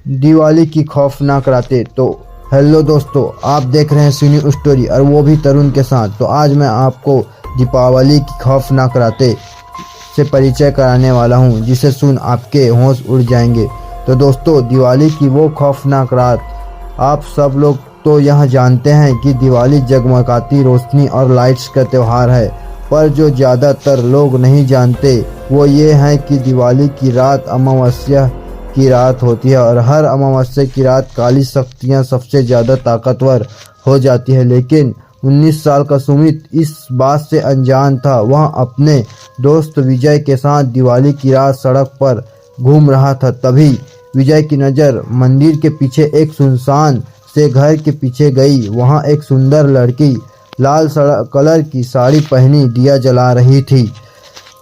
दिवाली की खौफनाक रातें। तो हेलो दोस्तों, आप देख रहे हैं सुनी स्टोरी और वो भी तरुण के साथ। तो आज मैं आपको दीपावली की खौफनाक रातें से परिचय कराने वाला हूं, जिसे सुन आपके होश उड़ जाएंगे। तो दोस्तों, दिवाली की वो खौफनाक रात। आप सब लोग तो यह जानते हैं कि दिवाली जगमगाती रोशनी और लाइट्स का त्यौहार है, पर जो ज़्यादातर लोग नहीं जानते वो ये है कि दिवाली की रात अमावस्या की रात होती है और हर अमावस्या की रात काली शक्तियाँ सबसे ज़्यादा ताकतवर हो जाती है। लेकिन 19 साल का सुमित इस बात से अनजान था। वह अपने दोस्त विजय के साथ दिवाली की रात सड़क पर घूम रहा था। तभी विजय की नज़र मंदिर के पीछे एक सुनसान से घर के पीछे गई। वहाँ एक सुंदर लड़की लाल कलर की साड़ी पहनी दिया जला रही थी।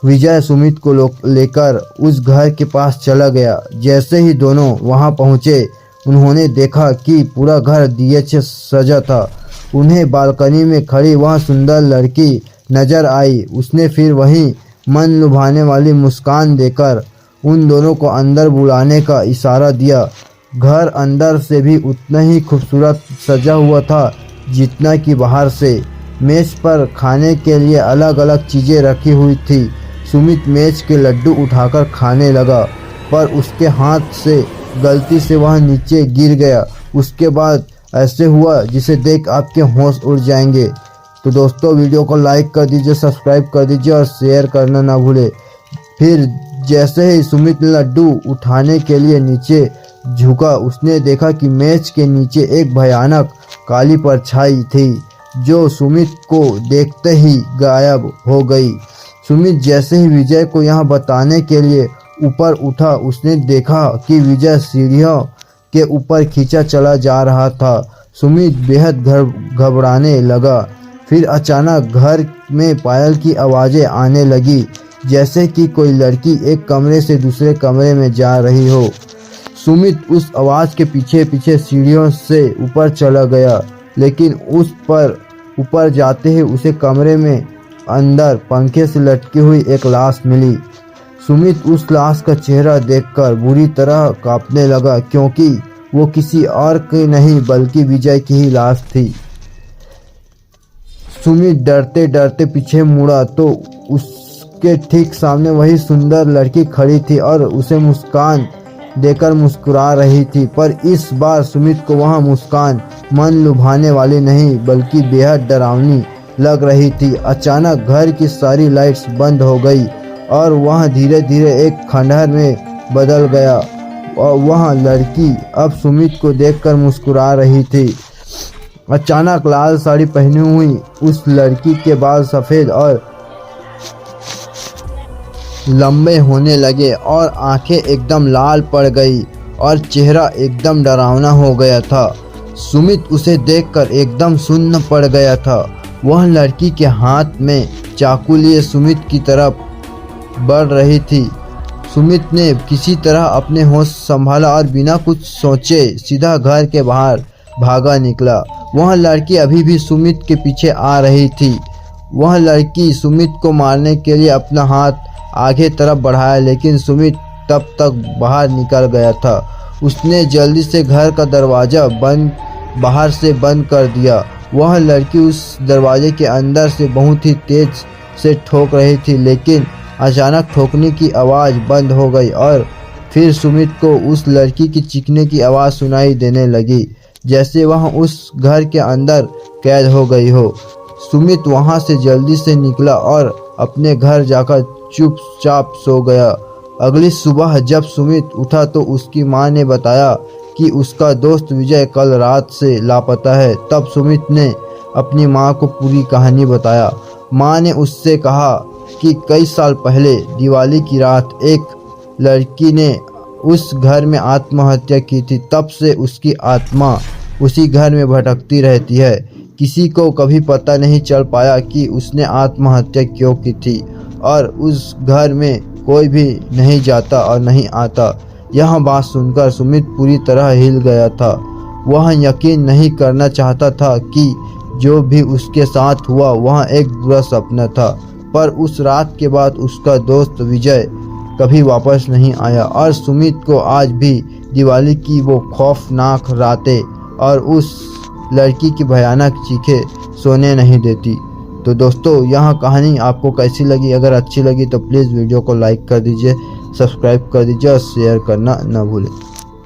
विजय सुमित को लेकर उस घर के पास चला गया। जैसे ही दोनों वहां पहुंचे, उन्होंने देखा कि पूरा घर दिए से सजा था। उन्हें बालकनी में खड़ी वह सुंदर लड़की नजर आई। उसने फिर वही मन लुभाने वाली मुस्कान देकर उन दोनों को अंदर बुलाने का इशारा दिया। घर अंदर से भी उतना ही खूबसूरत सजा हुआ था जितना कि बाहर से। मेज पर खाने के लिए अलग अलग चीज़ें रखी हुई थी। सुमित मेज के लड्डू उठाकर खाने लगा, पर उसके हाथ से गलती से वह नीचे गिर गया। उसके बाद ऐसे हुआ जिसे देख आपके होश उड़ जाएंगे। तो दोस्तों, वीडियो को लाइक कर दीजिए, सब्सक्राइब कर दीजिए और शेयर करना ना भूले। फिर जैसे ही सुमित लड्डू उठाने के लिए नीचे झुका, उसने देखा कि मेज के नीचे एक भयानक काली परछाई थी, जो सुमित को देखते ही गायब हो गई। सुमित जैसे ही विजय को यह बताने के लिए ऊपर उठा, उसने देखा कि विजय सीढ़ियों के ऊपर खींचा चला जा रहा था। सुमित बेहद घबराने लगा। फिर अचानक घर में पायल की आवाज़ें आने लगी, जैसे कि कोई लड़की एक कमरे से दूसरे कमरे में जा रही हो। सुमित उस आवाज़ के पीछे पीछे सीढ़ियों से ऊपर चला गया, लेकिन उस पर ऊपर जाते ही उसे कमरे में अंदर पंखे से लटकी हुई एक लाश मिली। सुमित उस लाश का चेहरा देखकर बुरी तरह कांपने लगा, क्योंकि वो किसी और की नहीं बल्कि विजय की ही लाश थी। सुमित डरते डरते पीछे मुड़ा तो उसके ठीक सामने वही सुंदर लड़की खड़ी थी और उसे मुस्कान देकर मुस्कुरा रही थी। पर इस बार सुमित को वह मुस्कान मन लुभाने वाली नहीं बल्कि बेहद डरावनी लग रही थी। अचानक घर की सारी लाइट्स बंद हो गई और वह धीरे धीरे एक खंडहर में बदल गया। और वह लड़की अब सुमित को देखकर मुस्कुरा रही थी। अचानक लाल साड़ी पहनी हुई उस लड़की के बाल सफ़ेद और लंबे होने लगे और आंखें एकदम लाल पड़ गई और चेहरा एकदम डरावना हो गया था। सुमित उसे देखकर एकदम सुन्न पड़ गया था। वह लड़की के हाथ में चाकू लिए सुमित की तरफ बढ़ रही थी। सुमित ने किसी तरह अपने होश संभाला और बिना कुछ सोचे सीधा घर के बाहर भागा निकला। वह लड़की अभी भी सुमित के पीछे आ रही थी। वह लड़की सुमित को मारने के लिए अपना हाथ आगे तरफ बढ़ाया, लेकिन सुमित तब तक बाहर निकल गया था। उसने जल्दी से घर का दरवाज़ा बाहर से बंद कर दिया। वह लड़की उस दरवाजे के अंदर से बहुत ही तेज से ठोक रही थी, लेकिन अचानक ठोकने की आवाज़ बंद हो गई और फिर सुमित को उस लड़की की चीखने की आवाज़ सुनाई देने लगी, जैसे वह उस घर के अंदर कैद हो गई हो। सुमित वहां से जल्दी से निकला और अपने घर जाकर चुपचाप सो गया। अगली सुबह जब सुमित उठा तो उसकी माँ ने बताया कि उसका दोस्त विजय कल रात से लापता है। तब सुमित ने अपनी माँ को पूरी कहानी बताया। माँ ने उससे कहा कि कई साल पहले दिवाली की रात एक लड़की ने उस घर में आत्महत्या की थी। तब से उसकी आत्मा उसी घर में भटकती रहती है। किसी को कभी पता नहीं चल पाया कि उसने आत्महत्या क्यों की थी और उस घर में कोई भी नहीं जाता और नहीं आता। यह बात सुनकर सुमित पूरी तरह हिल गया था। वह यकीन नहीं करना चाहता था कि जो भी उसके साथ हुआ वह एक बुरा सपना था। पर उस रात के बाद उसका दोस्त विजय कभी वापस नहीं आया और सुमित को आज भी दिवाली की वो खौफनाक रातें और उस लड़की की भयानक चीखें सोने नहीं देती। तो दोस्तों, यह कहानी आपको कैसी लगी? अगर अच्छी लगी तो प्लीज़ वीडियो को लाइक कर दीजिए, सब्सक्राइब कर दीजिए और शेयर करना न भूलें।